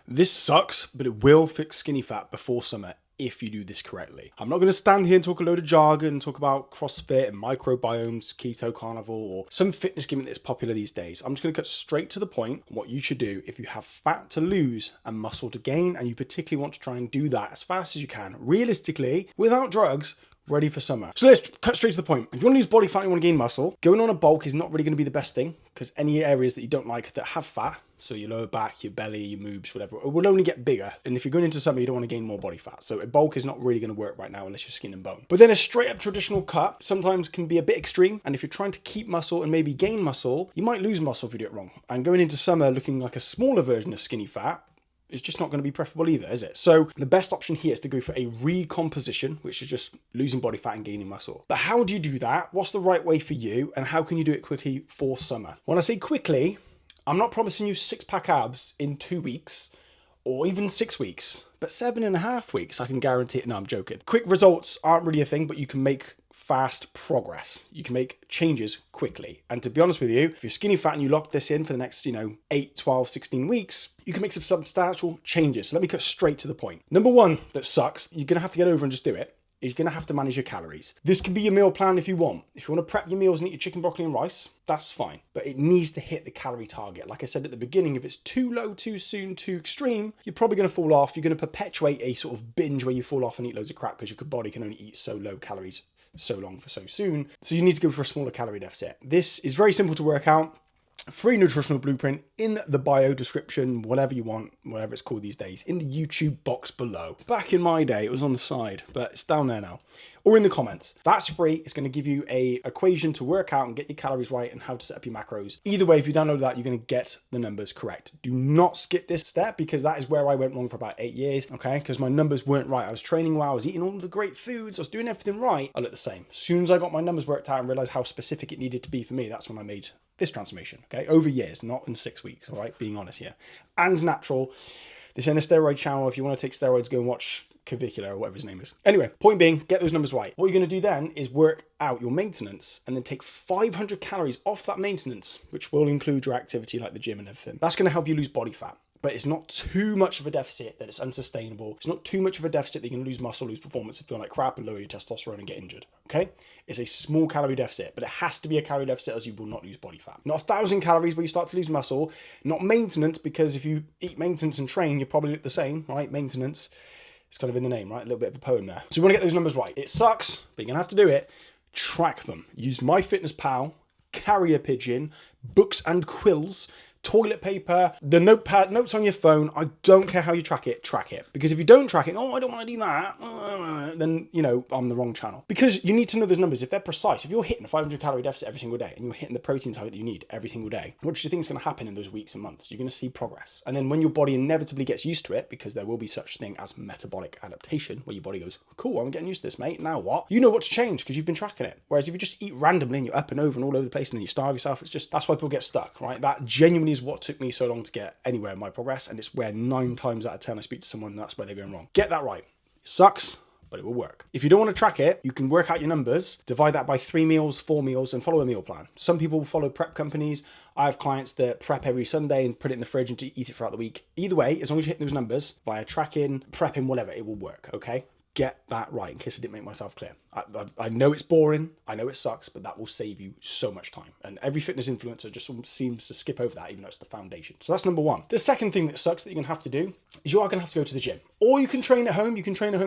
This sucks, but it will fix skinny fat before summer if you do this correctly. I'm not going to stand here and talk a load of jargon, talk about CrossFit and microbiomes, keto carnivore, or some fitness gimmick that's popular these days. I'm just going to cut straight to the point on what you should do if you have fat to lose and muscle to gain, and you particularly want to try and do that as fast as you can, realistically, without drugs, ready for summer. So let's cut straight to the point. If you want to lose body fat and you want to gain muscle, going on a bulk is not really going to be the best thing, because any areas that you don't like that have fat, so your lower back, your belly, your moobs, whatever, it will only get bigger. And if you're going into summer, you don't want to gain more body fat. So a bulk is not really going to work right now unless you're skin and bone. But then a straight up traditional cut sometimes can be a bit extreme. And if you're trying to keep muscle and maybe gain muscle, you might lose muscle if you do it wrong. And going into summer looking like a smaller version of skinny fat, it's just not going to be preferable either, is it? So the best option here is to go for a recomposition, which is just losing body fat and gaining muscle. But how do you do that? What's the right way for you? And how can you do it quickly for summer? When I say quickly, I'm not promising you 6-pack abs in 2 weeks or even 6 weeks, but 7.5 weeks, I can guarantee it. No, I'm joking. Quick results aren't really a thing, but you can make fast progress. You can make changes quickly. And to be honest with you, if you're skinny fat and you lock this in for the next, 8, 12, 16 weeks, you can make some substantial changes. So let me cut straight to the point. Number one that sucks, you're going to have to get over and just do it, is you're going to have to manage your calories. This can be your meal plan if you want. If you want to prep your meals and eat your chicken, broccoli and rice, that's fine. But it needs to hit the calorie target. Like I said at the beginning, if it's too low, too soon, too extreme, you're probably going to fall off. You're going to perpetuate a sort of binge where you fall off and eat loads of crap because your body can only eat so low calories so long for so soon. So you need to go for a smaller calorie deficit. This is very simple to work out. Free nutritional blueprint in the bio description, whatever you want, whatever it's called these days, in the YouTube box below. Back in my day, it was on the side, but it's down there now. Or in the comments. That's free. It's going to give you a equation to work out and get your calories right and how to set up your macros. Either way, if you download that, you're going to get the numbers correct. Do not skip this step because that is where I went wrong for about 8 years, okay? Because my numbers weren't right. I was training well, I was eating all the great foods, I was doing everything right. I looked the same. As soon as I got my numbers worked out and realized how specific it needed to be for me, that's when I made this transformation, okay? Over years, not in 6 weeks, all right? Being honest here. And natural. This ain't a steroid channel. If you want to take steroids, go and watch Cavicula or whatever his name is. Anyway, point being, get those numbers right. What you're going to do then is work out your maintenance and then take 500 calories off that maintenance, which will include your activity like the gym and everything. That's going to help you lose body fat. But it's not too much of a deficit that it's unsustainable. It's not too much of a deficit that you're going to lose muscle, lose performance, and feel like crap and lower your testosterone and get injured, okay? It's a small calorie deficit, but it has to be a calorie deficit as you will not lose body fat. Not 1,000 calories where you start to lose muscle, not maintenance, because if you eat maintenance and train, you probably look the same, right? Maintenance, it's kind of in the name, right? A little bit of a poem there. So you want to get those numbers right. It sucks, but you're going to have to do it. Track them. Use MyFitnessPal, Carrier Pigeon, books and quills, toilet paper, the notepad, notes on your phone. I don't care how you track it. Because if you don't track it, I don't want to do that, then, I'm the wrong channel. Because you need to know those numbers. If they're precise, if you're hitting a 500 calorie deficit every single day and you're hitting the protein target that you need every single day, what do you think is going to happen in those weeks and months? You're going to see progress. And then when your body inevitably gets used to it, because there will be such thing as metabolic adaptation, where your body goes, cool, I'm getting used to this, mate. Now what? You know what to change because you've been tracking it. Whereas if you just eat randomly and you're up and over and all over the place and then you starve yourself, that's why people get stuck, right? That genuinely is what took me so long to get anywhere in my progress, and it's where 9 times out of 10 I speak to someone and that's where they're going wrong. Get that right. It sucks, but it will work. If you don't want to track it, you can work out your numbers, divide that by 3 meals, 4 meals, and follow a meal plan. Some people follow prep companies. I have clients that prep every Sunday and put it in the fridge and eat it throughout the week. Either way, as long as you hit those numbers via tracking, prepping, whatever, it will work, okay? Get that right, in case I didn't make myself clear. I know it's boring, I know it sucks, but that will save you so much time. And every fitness influencer just seems to skip over that, even though it's the foundation. So that's number one. The second thing that sucks that you're gonna have to do is you are gonna have to go to the gym. Or you can train at home,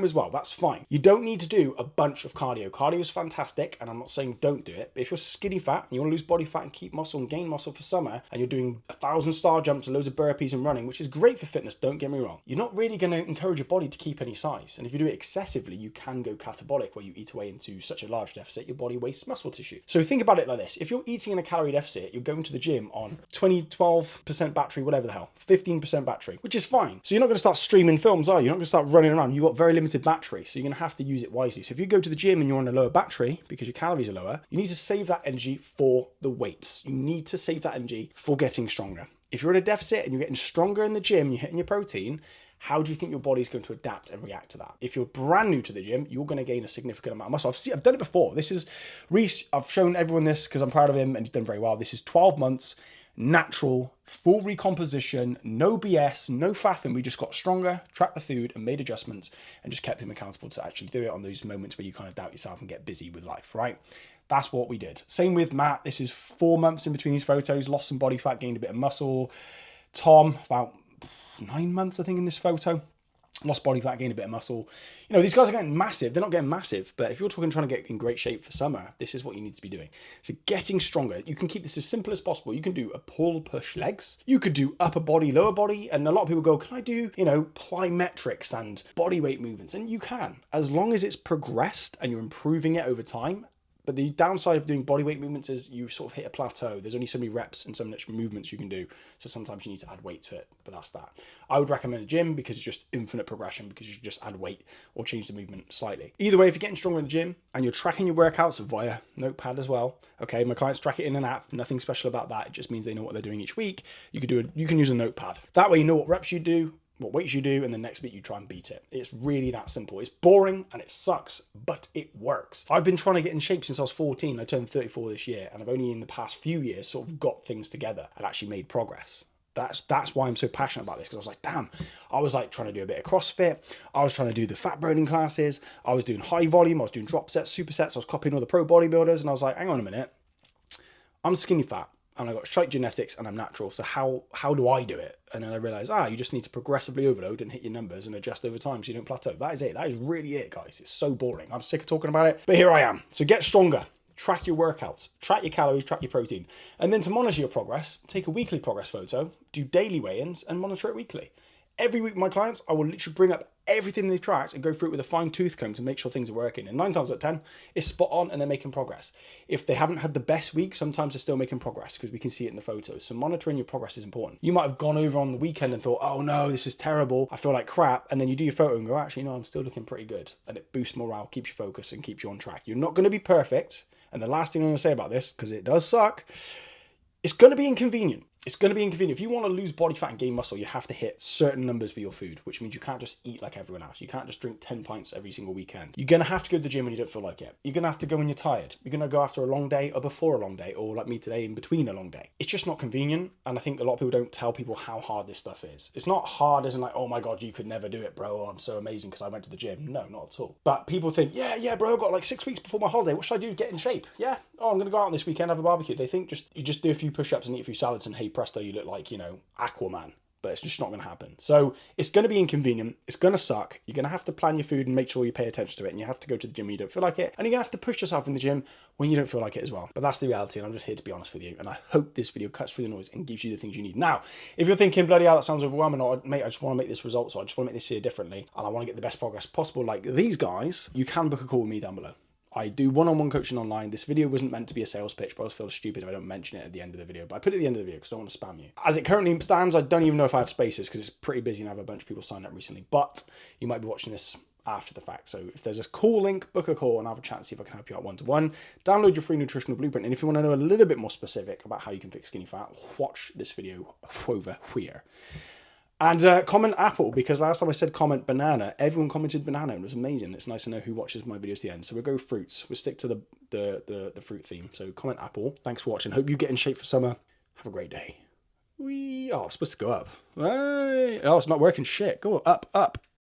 as well, that's fine. You don't need to do a bunch of cardio. Cardio is fantastic, and I'm not saying don't do it, but if you're skinny fat and you wanna lose body fat and keep muscle and gain muscle for summer, and you're doing 1,000 star jumps and loads of burpees and running, which is great for fitness, don't get me wrong, you're not really gonna encourage your body to keep any size. And if you do it excessively, you can go catabolic, where you eat away into such a large deficit, your body wastes muscle tissue. So think about it like this. If you're eating in a calorie deficit, you're going to the gym on 12% battery, whatever the hell, 15% battery, which is fine. So you're not going to start streaming films, are you? You're not going to start running around. You've got very limited battery, so you're going to have to use it wisely. So if you go to the gym and you're on a lower battery because your calories are lower, you need to save that energy for the weights. You need to save that energy for getting stronger. If you're in a deficit and you're getting stronger in the gym, you're hitting your protein, how do you think your body's going to adapt and react to that? If you're brand new to the gym, you're going to gain a significant amount of muscle. I've done it before. This is Reese. I've shown everyone this because I'm proud of him and he's done very well. This is 12 months, natural, full recomposition, no BS, no faffing. We just got stronger, tracked the food and made adjustments and just kept him accountable to actually do it on those moments where you kind of doubt yourself and get busy with life, right? That's what we did. Same with Matt. This is 4 months in between these photos, lost some body fat, gained a bit of muscle. Tom, about 9 months, I think, in this photo. Lost body fat, gained a bit of muscle. You know, these guys are getting massive. They're not getting massive, but if you're talking trying to get in great shape for summer, this is what you need to be doing. So getting stronger. You can keep this as simple as possible. You can do a pull, push legs. You could do upper body, lower body. And a lot of people go, can I do, you know, plyometrics and body weight movements? And you can, as long as it's progressed and you're improving it over time. But the downside of doing bodyweight movements is you sort of hit a plateau. There's only so many reps and so much movements you can do. So sometimes you need to add weight to it, but that's that. I would recommend a gym because it's just infinite progression, because you just add weight or change the movement slightly. Either way, if you're getting stronger in the gym and you're tracking your workouts via Notepad as well, okay, my clients track it in an app, nothing special about that. It just means they know what they're doing each week. You can use a Notepad. That way you know what reps you do, what weights you do, and the next week you try and beat it. It's really that simple. It's boring and it sucks, but it works. I've been trying to get in shape since I was 14. I turned 34 this year, and I've only in the past few years sort of got things together and actually made progress. That's why I'm so passionate about this, because I was like, damn, I was like trying to do a bit of CrossFit. I was trying to do the fat burning classes. I was doing high volume. I was doing drop sets, supersets. I was copying all the pro bodybuilders, and I was like, hang on a minute. I'm skinny fat, and I got shite genetics, and I'm natural. So how do I do it? And then I realized, you just need to progressively overload and hit your numbers and adjust over time so you don't plateau. That is it. That is really it, guys. It's so boring. I'm sick of talking about it, but here I am. So get stronger. Track your workouts, track your calories, track your protein. And then to monitor your progress, take a weekly progress photo, do daily weigh-ins and monitor it weekly. Every week, my clients, I will literally bring up everything they've tracked and go through it with a fine tooth comb to make sure things are working. And 9 times out of 10, it's spot on and they're making progress. If they haven't had the best week, sometimes they're still making progress because we can see it in the photos. So monitoring your progress is important. You might have gone over on the weekend and thought, oh no, this is terrible. I feel like crap. And then you do your photo and go, actually, no, I'm still looking pretty good. And it boosts morale, keeps you focused and keeps you on track. You're not going to be perfect. And the last thing I'm going to say about this, because it does suck, it's going to be inconvenient. It's going to be inconvenient. If you want to lose body fat and gain muscle, you have to hit certain numbers for your food, which means you can't just eat like everyone else. You can't just drink 10 pints every single weekend. You're going to have to go to the gym when you don't feel like it. You're going to have to go when you're tired. You're going to go after a long day or before a long day, or like me today, in between a long day. It's just not convenient. And I think a lot of people don't tell people how hard this stuff is. It's not hard as in like, oh my God, you could never do it, bro. Oh, I'm so amazing because I went to the gym. No, not at all. But people think, yeah, bro, I've got like 6 weeks before my holiday. What should I do to get in shape? Yeah. Oh, I'm going to go out on this weekend, have a barbecue. They think you just do a few push-ups and eat a few salads and hey presto, you look like, Aquaman, but it's just not going to happen. So it's going to be inconvenient. It's going to suck. You're going to have to plan your food and make sure you pay attention to it. And you have to go to the gym when you don't feel like it. And you're going to have to push yourself in the gym when you don't feel like it as well. But that's the reality. And I'm just here to be honest with you. And I hope this video cuts through the noise and gives you the things you need. Now, if you're thinking, bloody hell, that sounds overwhelming, or mate, I just want to make this result. So I just want to make this here differently. And I want to get the best progress possible like these guys, you can book a call with me down below. I do one-on-one coaching online. This video wasn't meant to be a sales pitch, but I always feel stupid if I don't mention it at the end of the video. But I put it at the end of the video because I don't want to spam you. As it currently stands, I don't even know if I have spaces because it's pretty busy and I have a bunch of people signed up recently. But you might be watching this after the fact. So if there's a call link, book a call and have a chat and see if I can help you out one-to-one. Download your free nutritional blueprint. And if you want to know a little bit more specific about how you can fix skinny fat, watch this video over here. And comment apple, because last time I said comment banana, everyone commented banana. It was amazing. It's nice to know who watches my videos to the end. So we'll go fruits. We'll stick to the fruit theme. So comment apple. Thanks for watching. Hope you get in shape for summer. Have a great day. It's supposed to go up. Oh, it's not working. Shit. Go up.